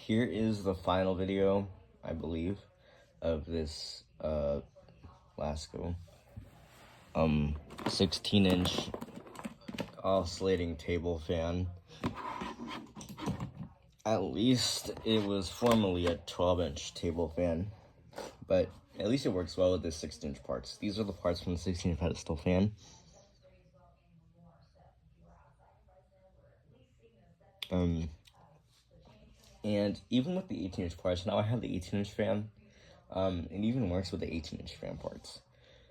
here is the final video, I believe, of this Lasko 16-inch oscillating table fan. At least it was formerly a 12-inch table fan, but at least it works well with the 16-inch parts. These are the parts from the 16-inch pedestal fan. And even with the 18-inch parts, now I have the 18-inch fan. It even works with the 18-inch fan parts.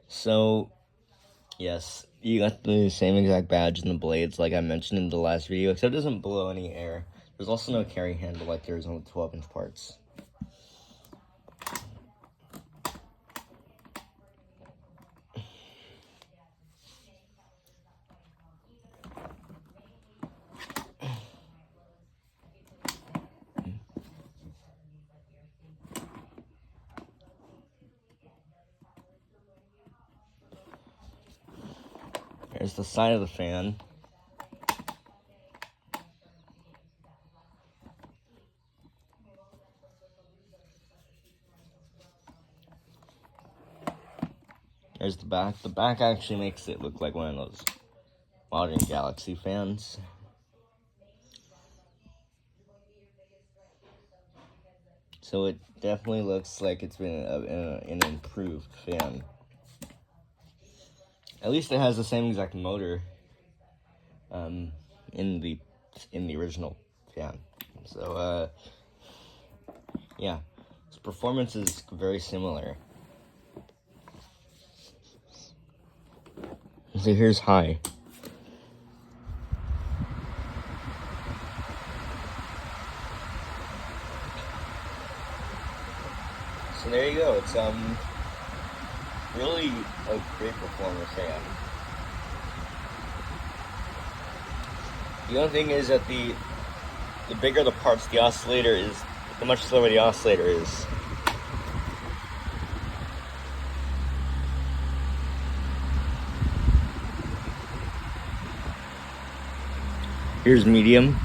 So, yes, you got the same exact badge in the blades like I mentioned in the last video, except it doesn't blow any air. There's also no carry handle like there is on the 12-inch parts. There's the side of the fan. There's the back. The back actually makes it look like one of those modern Galaxy fans. So it definitely looks like it's been an improved fan. At least it has the same exact motor in the original fan. So yeah, its performance is very similar. So here's high. So there you go. It's really a great performer fan. The only thing is that the bigger the parts the oscillator is, the much slower the oscillator is. Here's medium.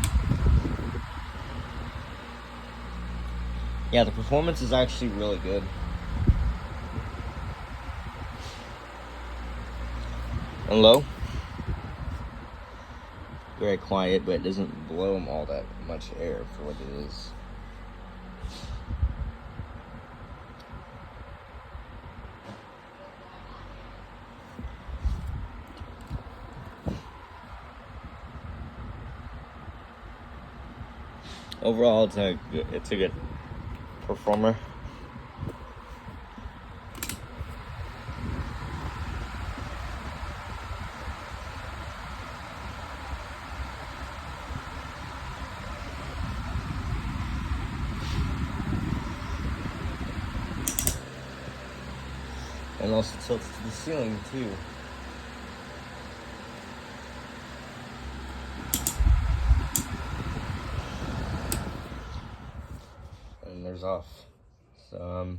Yeah, the performance is actually really good. And low. Very quiet, but it doesn't blow them all that much air for what it is. Overall, it's a good performer. And also tilts to the ceiling too. And there's off. So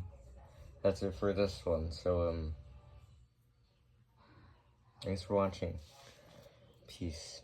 that's it for this one. So thanks for watching. Peace.